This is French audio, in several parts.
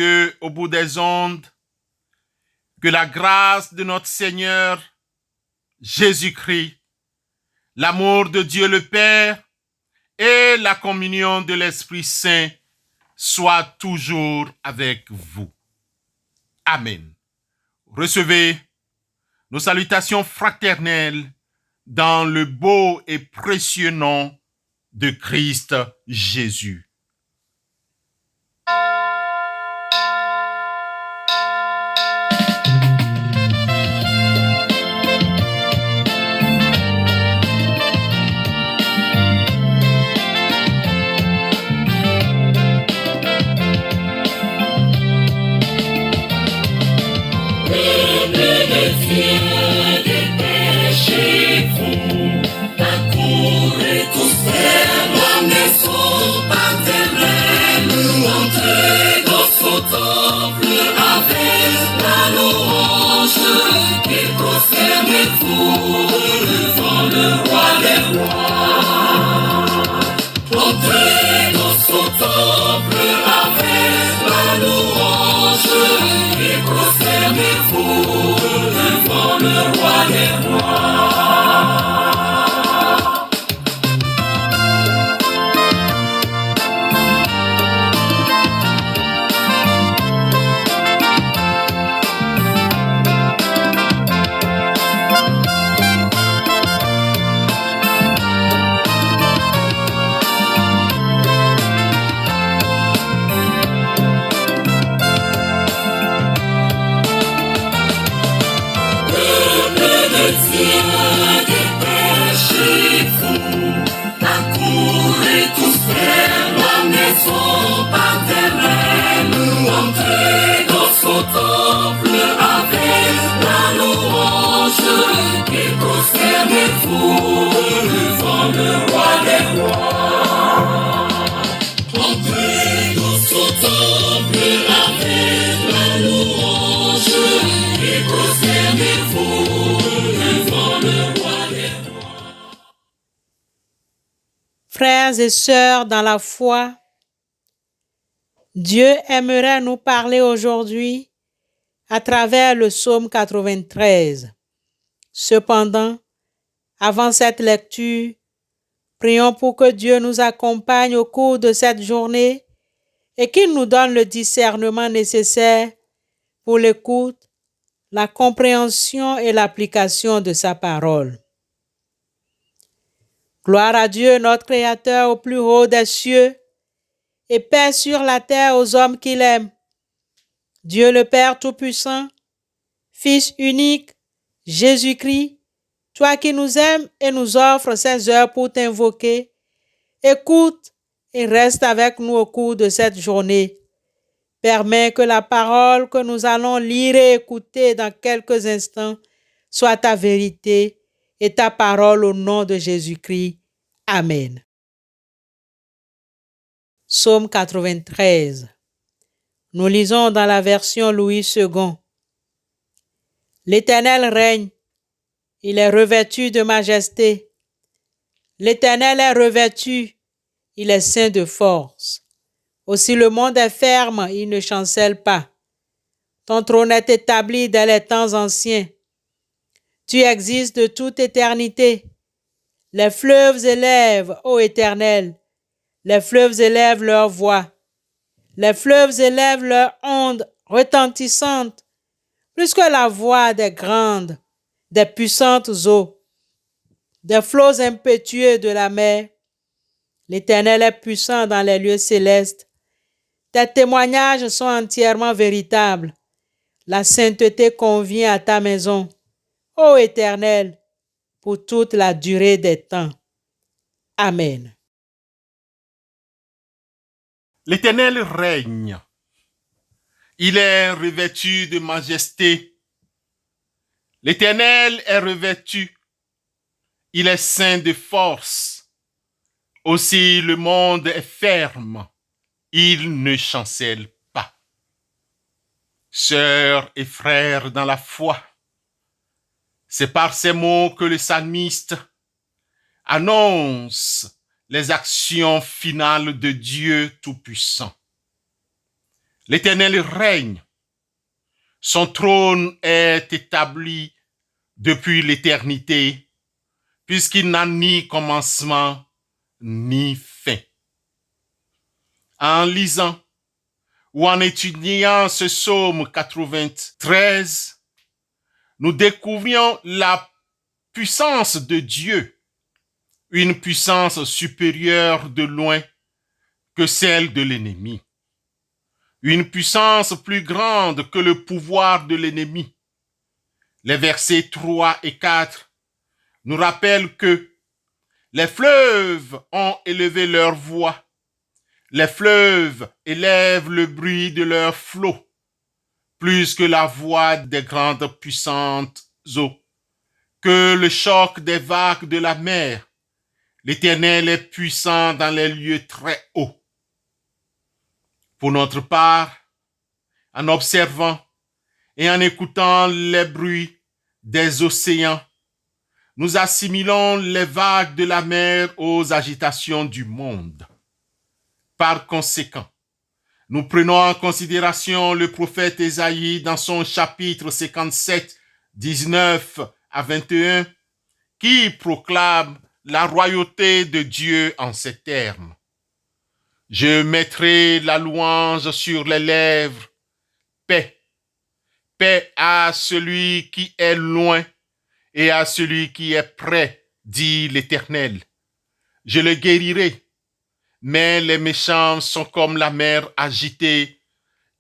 Dieu au bout des ondes, que la grâce de notre Seigneur Jésus-Christ, l'amour de Dieu le Père et la communion de l'Esprit Saint soient toujours avec vous. Amen. Recevez nos salutations fraternelles dans le beau et précieux nom de Christ Jésus. Frères et sœurs dans la foi, Dieu aimerait nous parler aujourd'hui à travers le psaume 93. Cependant, avant cette lecture, prions pour que Dieu nous accompagne au cours de cette journée et qu'il nous donne le discernement nécessaire pour l'écoute, la compréhension et l'application de sa parole. Gloire à Dieu, notre Créateur, au plus haut des cieux, et paix sur la terre aux hommes qu'il aime. Dieu le Père Tout-Puissant, Fils unique, Jésus-Christ, toi qui nous aimes et nous offres ces heures pour t'invoquer, écoute et reste avec nous au cours de cette journée. Permets que la parole que nous allons lire et écouter dans quelques instants soit ta vérité et ta parole au nom de Jésus-Christ. Amen. Psaume 93. Nous lisons dans la version Louis II. L'Éternel règne, il est revêtu de majesté. L'Éternel est revêtu, il est ceint de force. Aussi le monde est ferme, il ne chancelle pas. Ton trône est établi dès les temps anciens. Tu existes de toute éternité. Les fleuves élèvent, ô Éternel, les fleuves élèvent leur voix. Les fleuves élèvent leurs ondes retentissantes, plus que la voix des grandes, des puissantes eaux, des flots impétueux de la mer. L'Éternel est puissant dans les lieux célestes. Tes témoignages sont entièrement véritables. La sainteté convient à ta maison, ô Éternel, pour toute la durée des temps. Amen. L'Éternel règne. Il est revêtu de majesté. L'Éternel est revêtu. Il est ceint de force. Aussi le monde est ferme. Il ne chancelle pas. Sœurs et frères dans la foi, c'est par ces mots que le psalmiste annonce les actions finales de Dieu Tout-Puissant. L'Éternel règne. Son trône est établi depuis l'éternité, puisqu'il n'a ni commencement ni fin. En lisant ou en étudiant ce psaume 93, nous découvrions la puissance de Dieu, une puissance supérieure de loin que celle de l'ennemi, une puissance plus grande que le pouvoir de l'ennemi. Les versets 3 et 4 nous rappellent que les fleuves ont élevé leur voix, les fleuves élèvent le bruit de leurs flots, plus que la voix des grandes puissantes eaux, que le choc des vagues de la mer. L'Éternel est puissant dans les lieux très hauts. Pour notre part, en observant et en écoutant les bruits des océans, nous assimilons les vagues de la mer aux agitations du monde. Par conséquent, nous prenons en considération le prophète Ésaïe dans son chapitre 57, 19 à 21, qui proclame la royauté de Dieu en ces termes. Je mettrai la louange sur les lèvres, paix, paix à celui qui est loin et à celui qui est près, dit l'Éternel. Je le guérirai, mais les méchants sont comme la mer agitée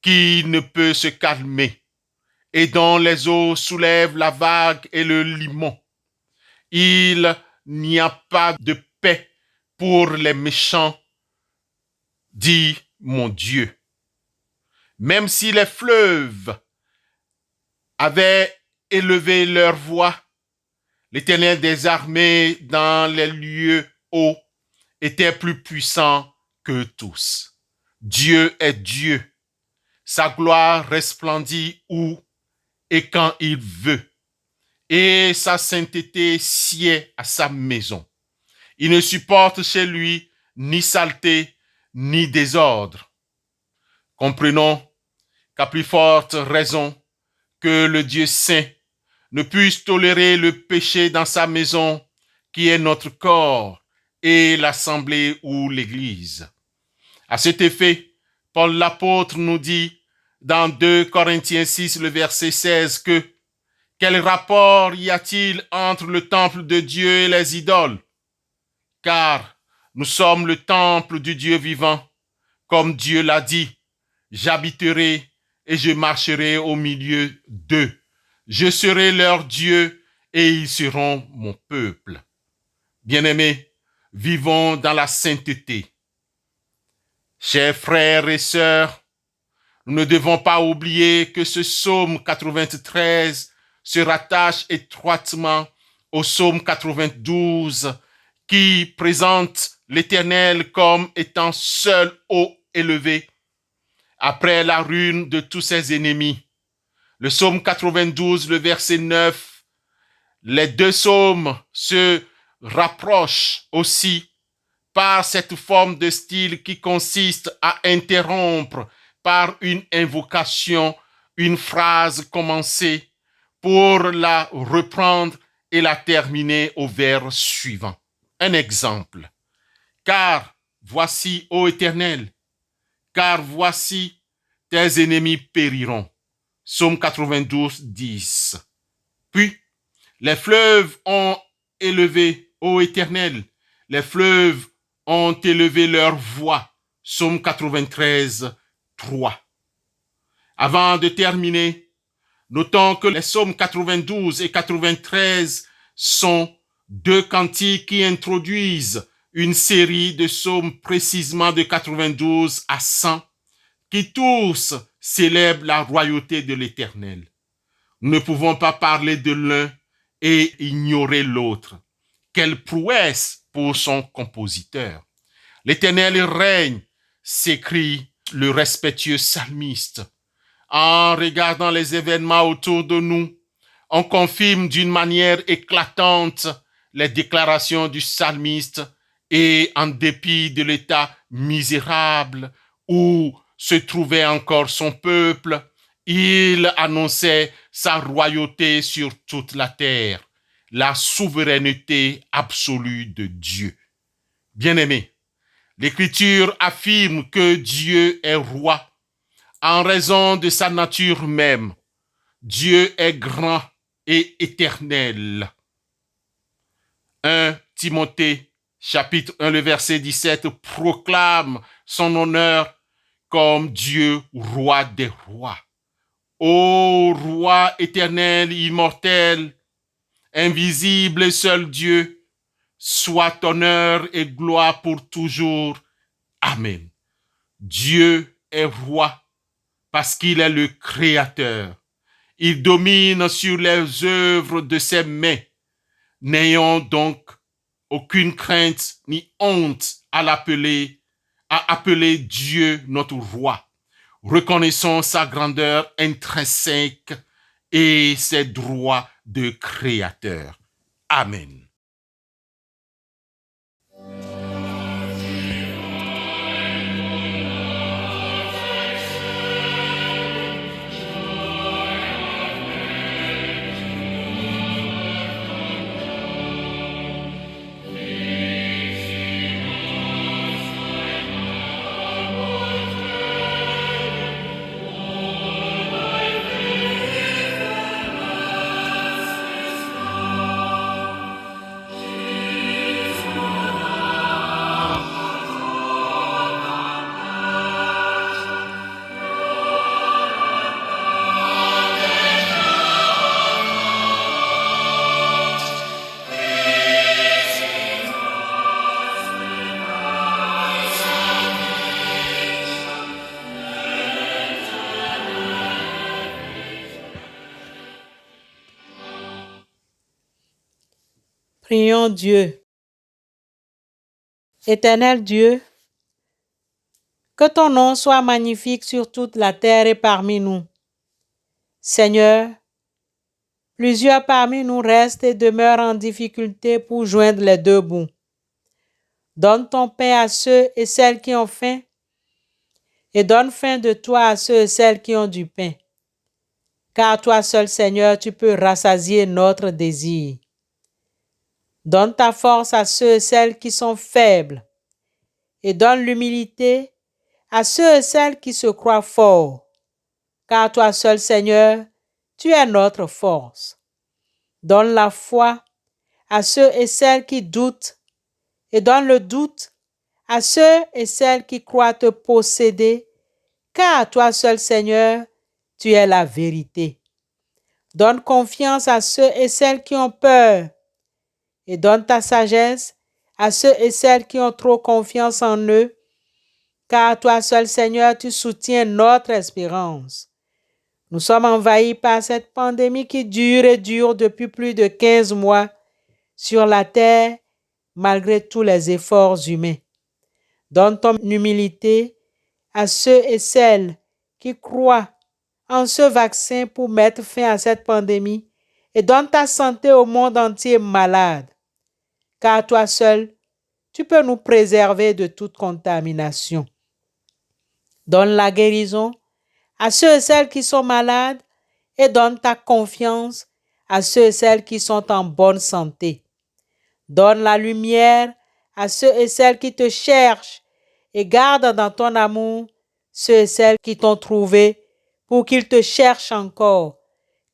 qui ne peut se calmer et dont les eaux soulèvent la vague et le limon. Il n'y a pas de paix pour les méchants, dit mon Dieu. Même si les fleuves avaient élevé leur voix, l'Éternel des armées dans les lieux hauts était plus puissant que tous. Dieu est Dieu. Sa gloire resplendit où et quand il veut, et sa sainteté sied à sa maison. Il ne supporte chez lui ni saleté, ni désordre. Comprenons qu'à plus forte raison que le Dieu saint ne puisse tolérer le péché dans sa maison, qui est notre corps, et l'assemblée ou l'église. À cet effet, Paul l'apôtre nous dit dans 2 Corinthiens 6, le verset 16, que quel rapport y a-t-il entre le temple de Dieu et les idoles? Car nous sommes le temple du Dieu vivant. Comme Dieu l'a dit, j'habiterai et je marcherai au milieu d'eux. Je serai leur Dieu et ils seront mon peuple. Bien-aimés, vivons dans la sainteté. Chers frères et sœurs, nous ne devons pas oublier que ce psaume 93 se rattache étroitement au psaume 92 qui présente l'Éternel comme étant seul haut élevé après la ruine de tous ses ennemis. Le psaume 92, le verset 9, les deux psaumes se rapprochent aussi par cette forme de style qui consiste à interrompre par une invocation une phrase commencée pour la reprendre et la terminer au vers suivant. Un exemple. Car voici, ô Éternel, car voici, tes ennemis périront. Psaume 92, 10. Puis, les fleuves ont élevé, ô Éternel, les fleuves ont élevé leur voix. Psaume 93, 3. Avant de terminer, notons que les psaumes 92 et 93 sont deux cantiques qui introduisent une série de psaumes précisément de 92 à 100 qui tous célèbrent la royauté de l'Éternel. Nous ne pouvons pas parler de l'un et ignorer l'autre. Quelle prouesse pour son compositeur. L'Éternel règne, s'écrie le respectueux psalmiste. En regardant les événements autour de nous, on confirme d'une manière éclatante les déclarations du psalmiste et en dépit de l'état misérable où se trouvait encore son peuple, il annonçait sa royauté sur toute la terre, la souveraineté absolue de Dieu. Bien-aimés, l'Écriture affirme que Dieu est roi en raison de sa nature même. Dieu est grand et éternel. 1 Timothée, chapitre 1, le verset 17, proclame son honneur comme Dieu, roi des rois. Ô roi éternel, immortel, invisible et seul Dieu, soit honneur et gloire pour toujours. Amen. Dieu est roi parce qu'il est le créateur. Il domine sur les œuvres de ses mains. N'ayons donc aucune crainte ni honte à appeler Dieu notre roi. Reconnaissons sa grandeur intrinsèque et ses droits de créateur. Amen. Prions Dieu. Éternel Dieu, que ton nom soit magnifique sur toute la terre et parmi nous. Seigneur, plusieurs parmi nous restent et demeurent en difficulté pour joindre les deux bouts. Donne ton pain à ceux et celles qui ont faim, et donne faim de toi à ceux et celles qui ont du pain. Car toi seul, Seigneur, tu peux rassasier notre désir. Donne ta force à ceux et celles qui sont faibles, et donne l'humilité à ceux et celles qui se croient forts. Car toi seul, Seigneur, tu es notre force. Donne la foi à ceux et celles qui doutent, et donne le doute à ceux et celles qui croient te posséder, car toi seul, Seigneur, tu es la vérité. Donne confiance à ceux et celles qui ont peur, et donne ta sagesse à ceux et celles qui ont trop confiance en eux, car toi seul, Seigneur, tu soutiens notre espérance. Nous sommes envahis par cette pandémie qui dure et dure depuis plus de 15 mois sur la terre, malgré tous les efforts humains. Donne ton humilité à ceux et celles qui croient en ce vaccin pour mettre fin à cette pandémie, et donne ta santé au monde entier malade. Car toi seul, tu peux nous préserver de toute contamination. Donne la guérison à ceux et celles qui sont malades et donne ta confiance à ceux et celles qui sont en bonne santé. Donne la lumière à ceux et celles qui te cherchent et garde dans ton amour ceux et celles qui t'ont trouvé pour qu'ils te cherchent encore.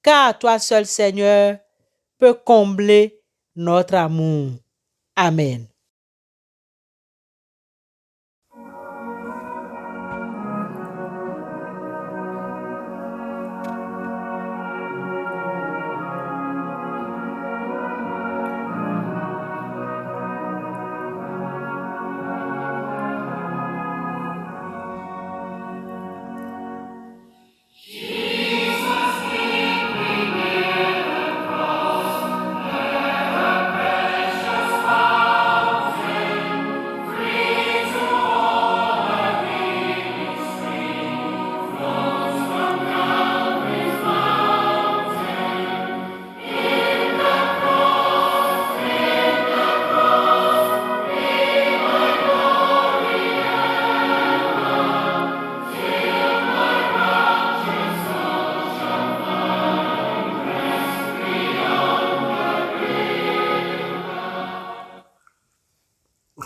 Car toi seul, Seigneur, peux combler notre amour. Amen.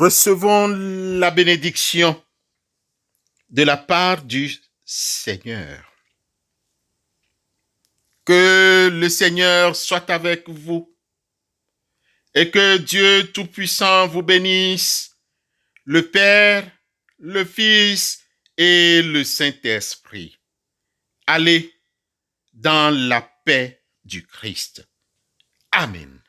recevons la bénédiction de la part du Seigneur. Que le Seigneur soit avec vous et que Dieu Tout-Puissant vous bénisse, le Père, le Fils et le Saint-Esprit. Allez dans la paix du Christ. Amen.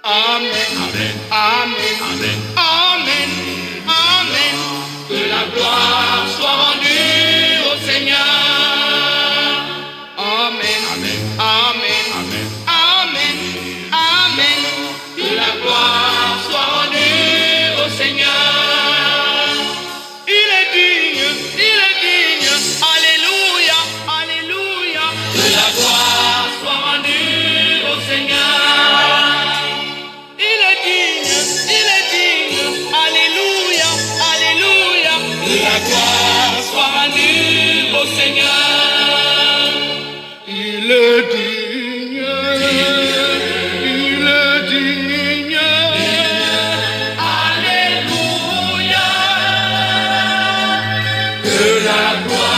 Amen, Amen, Amen, Amen. Que la gloire soit rendue au Seigneur. Amen, Amen, Amen, Amen, Amen, Amen. Que la gloire soit rendue au Seigneur. Il est digne, alléluia, alléluia. Que la gloire soit rendue au Seigneur. La gloire soit rendue au Seigneur. Il est digne, il est digne. Alléluia. Que la gloire